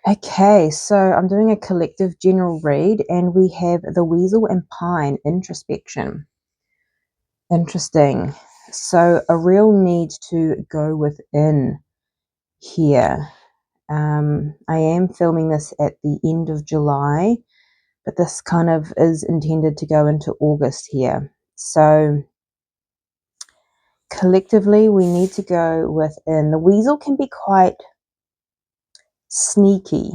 Okay, so I'm doing a collective general read, and we have the Weasel and Pine introspection. Interesting. So a real need to go within here. I am filming this at the end of July, but this kind of is intended to go into August here. So collectively, we need to go within. The weasel can be quite sneaky,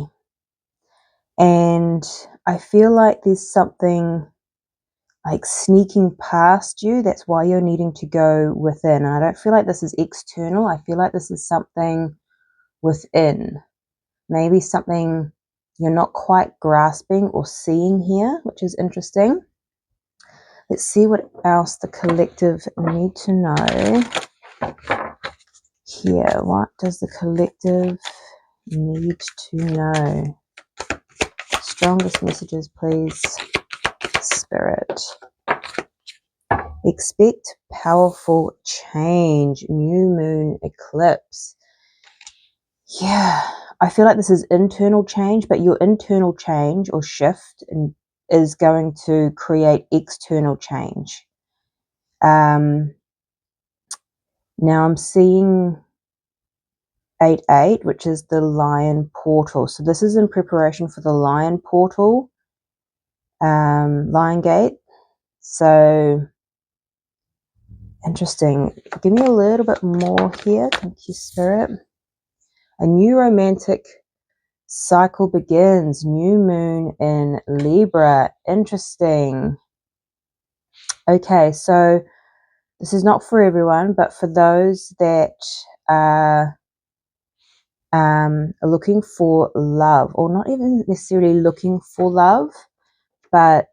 and I feel like there's something like sneaking past you. That's why you're needing to go within. And I don't feel like this is external. I feel like this is something within. Maybe something you're not quite grasping or seeing here, which is interesting. Let's see what else the collective need to know here. What does the collective need to know? Strongest messages, please, Spirit. Expect powerful change. New moon eclipse. Yeah, I feel like this is internal change, but your internal change or shift is going to create external change. Now I'm seeing 8-8, which is the lion portal. So this is in preparation for the lion portal, lion gate. So interesting. Give me a little bit more here. Thank you, Spirit. A new romantic cycle begins. New moon in Libra. Interesting. Okay, so this is not for everyone, but for those that are looking for love, or not even necessarily looking for love, but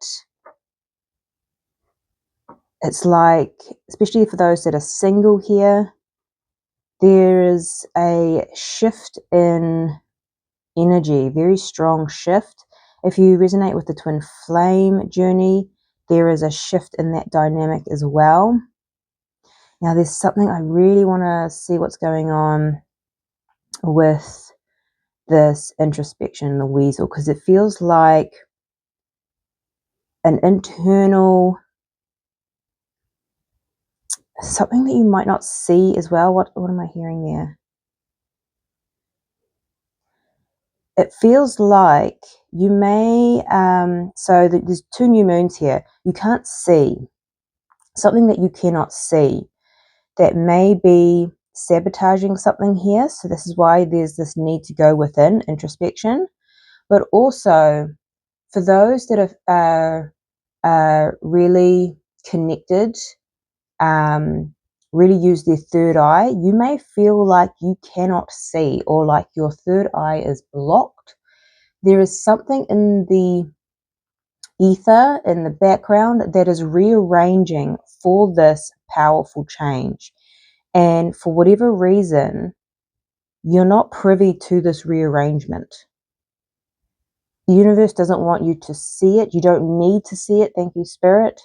it's like, especially for those that are single here, there is a shift in energy, very strong shift. If you resonate with the twin flame journey, there is a shift in that dynamic as well. Now there's something I really want to see what's going on with this introspection, the weasel, because it feels like an internal, something that you might not see as well. What am I hearing there? It feels like you may, so there's two new moons here. You can't see something that you cannot see that may be sabotaging something here. So this is why there's this need to go within, introspection. But also for those that are really connected, really use their third eye, you may feel like you cannot see, or like your third eye is blocked. There is something in the ether, in the background, that is rearranging for this powerful change. And for whatever reason, you're not privy to this rearrangement. The universe doesn't want you to see it. You don't need to see it. Thank you, Spirit.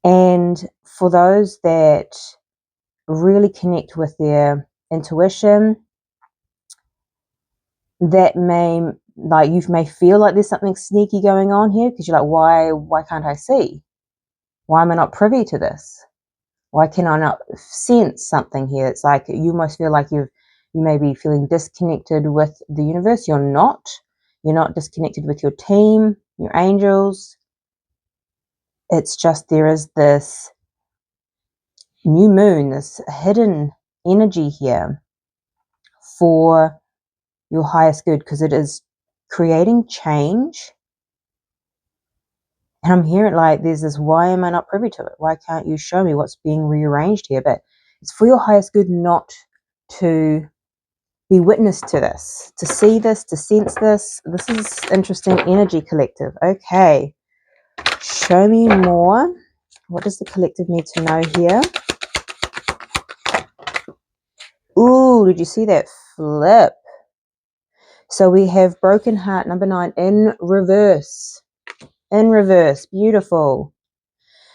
And for those that really connect with their intuition, that may, like, you may feel like there's something sneaky going on here, because you're like, why can't I see? Why am I not privy to this? Why can I not sense something here? It's like you almost feel like you may be feeling disconnected with the universe. You're not. You're not disconnected with your team, your angels. It's just there is this new moon, this hidden energy here for your highest good, because it is creating change. And I'm hearing like there's this, why am I not privy to it? Why can't you show me what's being rearranged here? But it's for your highest good not to be witness to this, to see this, to sense this. This is interesting energy, collective. Okay, show me more. What does the collective need to know here? Ooh, did you see that flip? So we have broken heart number 9 in reverse. In reverse. Beautiful.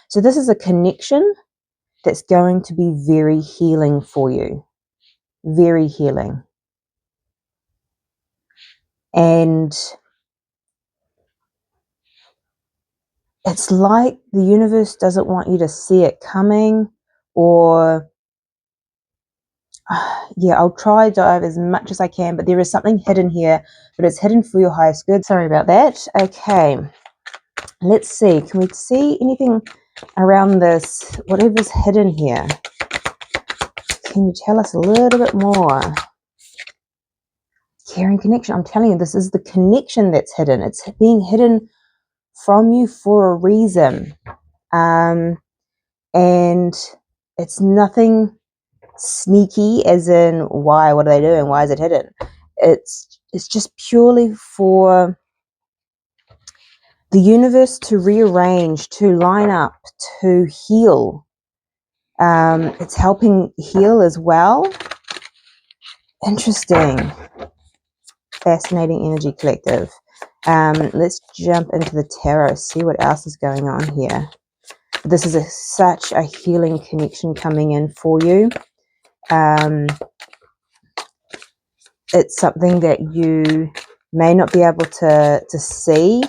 So this is a connection that's going to be very healing for you. Very healing. And it's like the universe doesn't want you to see it coming, or yeah, I'll try dive as much as I can, but there is something hidden here, but it's hidden for your highest good. Sorry about that. Okay, let's see. Can we see anything around this, whatever's hidden here? Can you tell us a little bit more? Caring connection. I'm telling you, this is the connection that's hidden. It's being hidden from you for a reason. And it's nothing sneaky as in why, what are they doing, why is it hidden? It's just purely for the universe to rearrange, to line up, to heal. It's helping heal as well. Interesting. Fascinating energy collective. Let's jump into the tarot, see what else is going on here. This is such a healing connection coming in for you. It's something that you may not be able to see,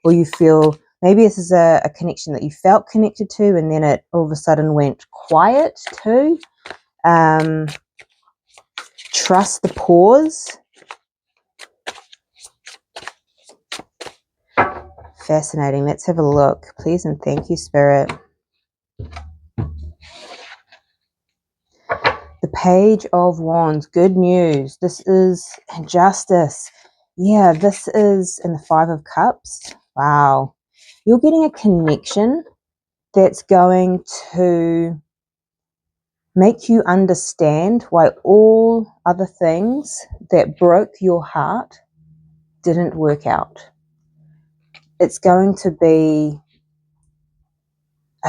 or you feel maybe this is a connection that you felt connected to, and then it all of a sudden went quiet too. Trust the pause. Fascinating. Let's have a look. Please and thank you, Spirit. The Page of Wands. Good news. This is justice. Yeah, this is in the Five of Cups. Wow. You're getting a connection that's going to make you understand why all other things that broke your heart didn't work out. It's going to be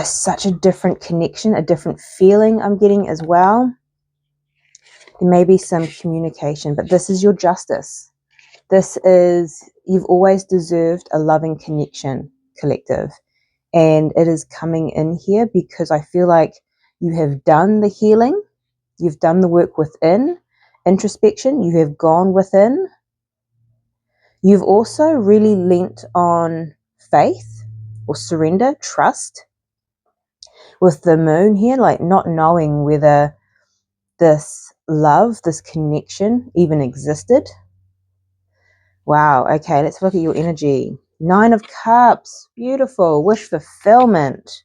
such a different connection, a different feeling I'm getting as well. There may be some communication, but this is your justice. This is, you've always deserved a loving connection, collective. And it is coming in here because I feel like you have done the healing. You've done the work within, introspection. You have gone within. You've also really lent on faith or surrender, trust. With the moon here, like not knowing whether this love, this connection even existed. Wow, okay, let's look at your energy. Nine of Cups, beautiful, wish fulfillment.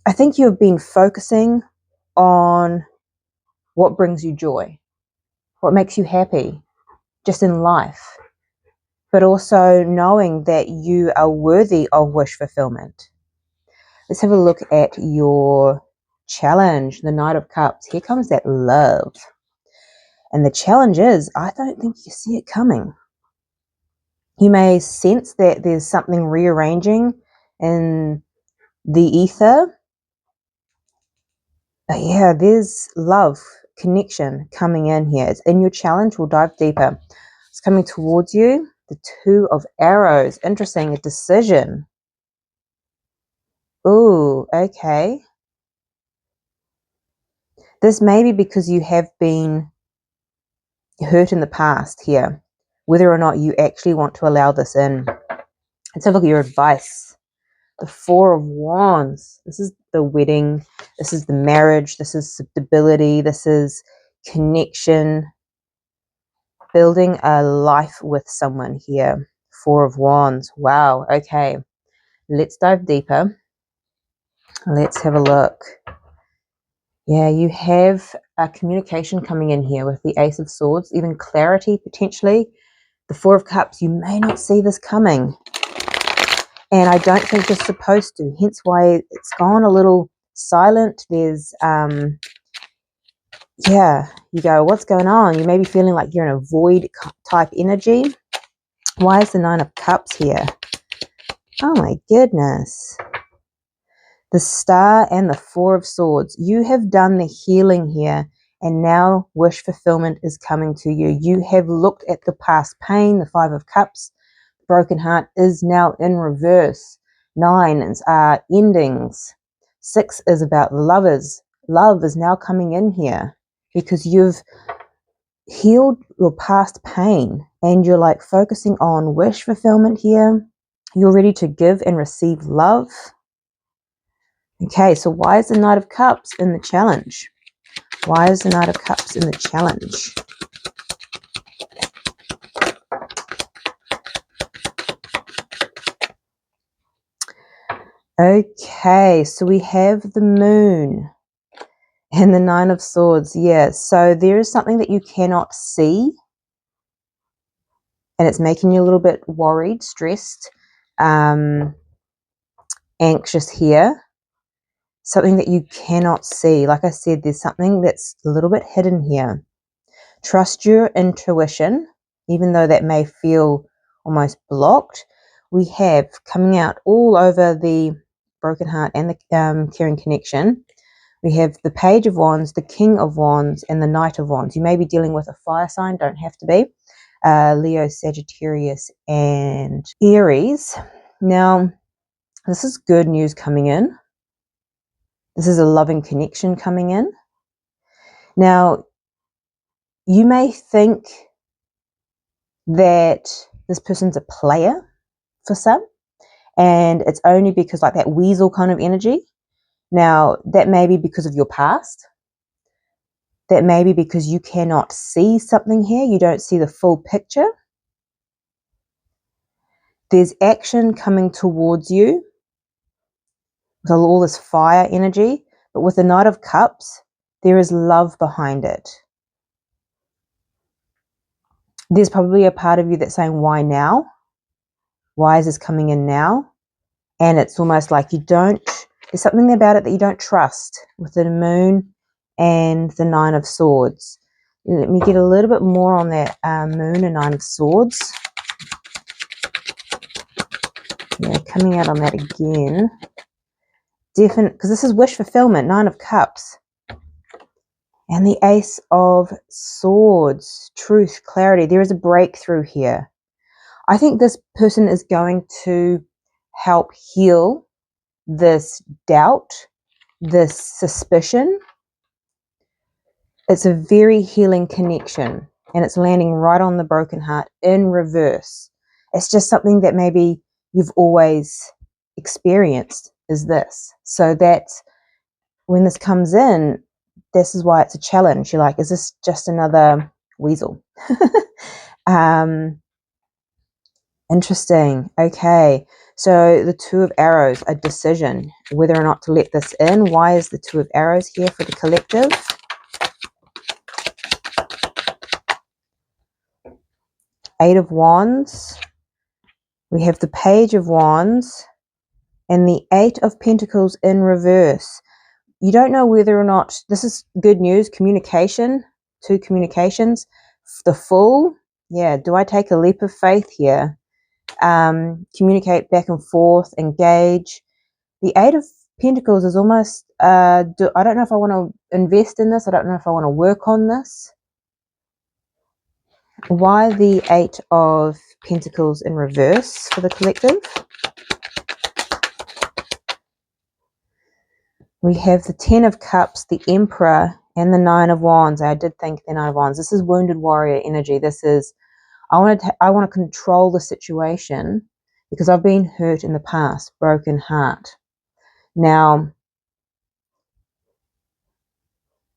I think you've been focusing on what brings you joy, what makes you happy, just in life, but also knowing that you are worthy of wish fulfillment. Let's have a look at your challenge, the Knight of Cups. Here comes that love. And the challenge is, I don't think you see it coming. You may sense that there's something rearranging in the ether. But yeah, there's love, connection coming in here. It's in your challenge. We'll dive deeper. It's coming towards you. The Two of Arrows. Interesting. A decision. Ooh, okay. This may be because you have been hurt in the past here, whether or not you actually want to allow this in. Let's have a look at your advice. The Four of Wands. This is the wedding. This is the marriage. This is stability. This is connection. Building a life with someone here. Four of Wands. Wow. Okay. Let's dive deeper. Let's have a look. Yeah, you have a communication coming in here with the Ace of Swords, even clarity potentially. The Four of Cups, you may not see this coming. And I don't think you're supposed to, hence why it's gone a little silent. There's, yeah, you go, what's going on? You may be feeling like you're in a void type energy. Why is the Nine of Cups here? Oh my goodness. The Star and the Four of Swords. You have done the healing here, and now wish fulfillment is coming to you. You have looked at the past pain. The Five of Cups, broken heart, is now in reverse. Nines are endings. Six is about lovers. Love is now coming in here because you've healed your past pain and you're like focusing on wish fulfillment here. You're ready to give and receive love. Okay, so why is the Knight of Cups in the challenge? Why is the Knight of Cups in the challenge? Okay, so we have the Moon and the Nine of Swords. Yeah, so there is something that you cannot see and it's making you a little bit worried, stressed, anxious here. Something that you cannot see. Like I said, there's something that's a little bit hidden here. Trust your intuition, even though that may feel almost blocked. We have coming out all over the broken heart and the caring connection. We have the Page of Wands, the King of Wands, and the Knight of Wands. You may be dealing with a fire sign, don't have to be. Leo, Sagittarius, and Aries. Now, this is good news coming in. This is a loving connection coming in. Now, you may think that this person's a player for some, and it's only because like that weasel kind of energy. Now, that may be because of your past. That may be because you cannot see something here. You don't see the full picture. There's action coming towards you with all this fire energy, but with the Knight of Cups, there is love behind it. There's probably a part of you that's saying, why now? Why is this coming in now? And it's almost like there's something about it that you don't trust with the Moon and the Nine of Swords. Let me get a little bit more on that Moon and Nine of Swords. Yeah, coming out on that again. Definite, because this is wish fulfillment, Nine of Cups. And the Ace of Swords, truth, clarity. There is a breakthrough here. I think this person is going to help heal this doubt, this suspicion. It's a very healing connection and it's landing right on the broken heart in reverse. It's just something that maybe you've always experienced is this. So that's when this comes in, this is why it's a challenge. You're like, is this just another weasel? Interesting. Okay. So the Two of Arrows, a decision, whether or not to let this in. Why is the Two of Arrows here for the collective? Eight of Wands. We have the Page of Wands and the Eight of Pentacles in reverse. You don't know whether or not, this is good news, communication, two communications. The Fool, yeah, do I take a leap of faith here? Communicate back and forth, engage. The Eight of Pentacles is almost, I don't know if I want to invest in this. I don't know if I want to work on this. Why the Eight of Pentacles in reverse for the collective? We have the Ten of Cups, the Emperor, and the Nine of Wands. I did think the Nine of Wands. This is wounded warrior energy. This is, I want to control the situation because I've been hurt in the past, broken heart. Now,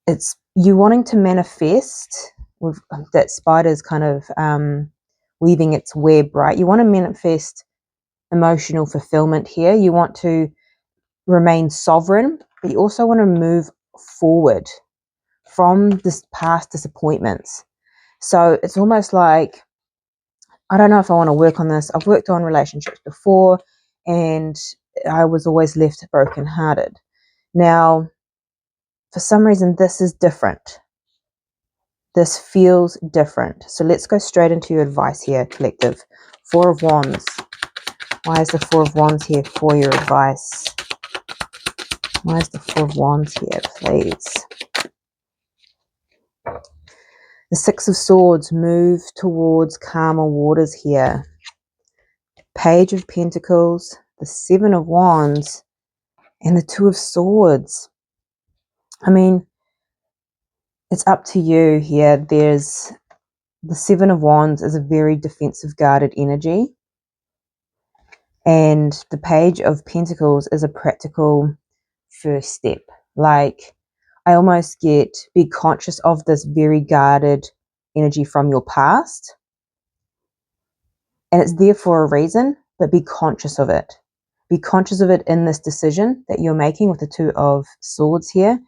it's you wanting to manifest with that spider's kind of weaving its web, right? You want to manifest emotional fulfillment here. You want to remain sovereign, but you also want to move forward from this past disappointments. So it's almost like, I don't know if I want to work on this. I've worked on relationships before and I was always left brokenhearted. Now, for some reason, this is different. This feels different. So let's go straight into your advice here, collective. Four of Wands. Why is the Four of Wands here for your advice? Why is the Four of Wands here, please? The Six of Swords, move towards calmer waters here. Page of Pentacles, the Seven of Wands, and the Two of Swords. I mean, It's up to you here. There's the Seven of Wands is a very defensive, guarded energy. And the Page of Pentacles is a practical first step. Like, I almost get, be conscious of this very guarded energy from your past. And it's there for a reason, but be conscious of it. Be conscious of it in this decision that you're making with the Two of Swords here.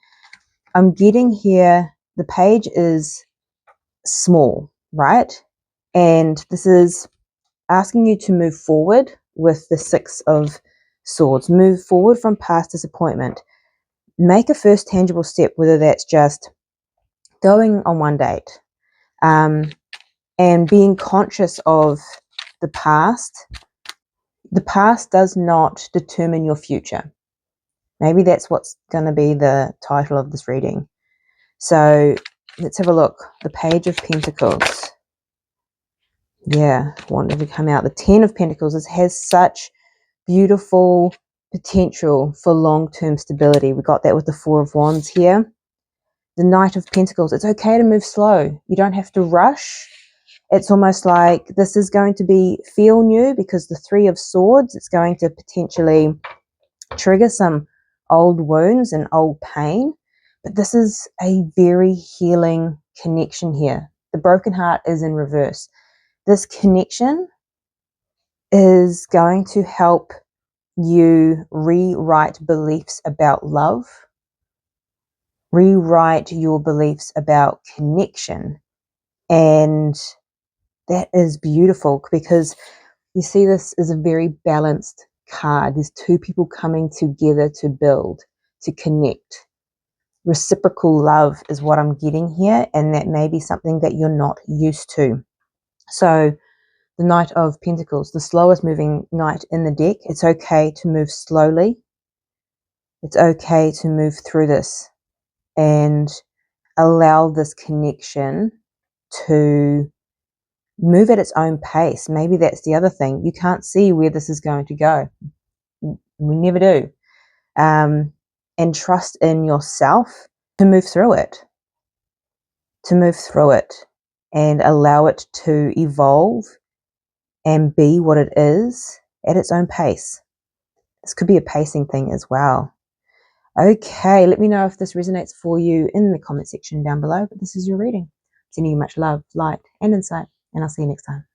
I'm getting here, the page is small, right? And this is asking you to move forward with the Six of Swords. Move forward from past disappointment. Make a first tangible step, whether that's just going on one date, and being conscious of the past. The past does not determine your future. Maybe that's what's going to be the title of this reading. So let's have a look. The Page of Pentacles. Yeah, wanted to come out. The Ten of Pentacles. This has such beautiful potential for long-term stability. We got that with the Four of Wands here. The Knight of Pentacles. It's okay to move slow. You don't have to rush. It's almost like this is going to feel new because the Three of Swords, it's going to potentially trigger some old wounds and old pain. But this is a very healing connection here. The broken heart is in reverse. This connection is going to help you rewrite beliefs about love, rewrite your beliefs about connection. And that is beautiful because you see this is a very balanced card. There's two people coming together to build, to connect. Reciprocal love is what I'm getting here, and that may be something that you're not used to. So the Knight of Pentacles, the slowest moving knight in the deck. It's okay to move slowly. It's okay to move through this and allow this connection to move at its own pace. Maybe that's the other thing. You can't see where this is going to go. We never do. And trust in yourself to move through it. And allow it to evolve and be what it is at its own pace. This could be a pacing thing as well. Okay, let me know if this resonates for you in the comment section down below. But this is your reading. Sending you much love, light, and insight, and I'll see you next time.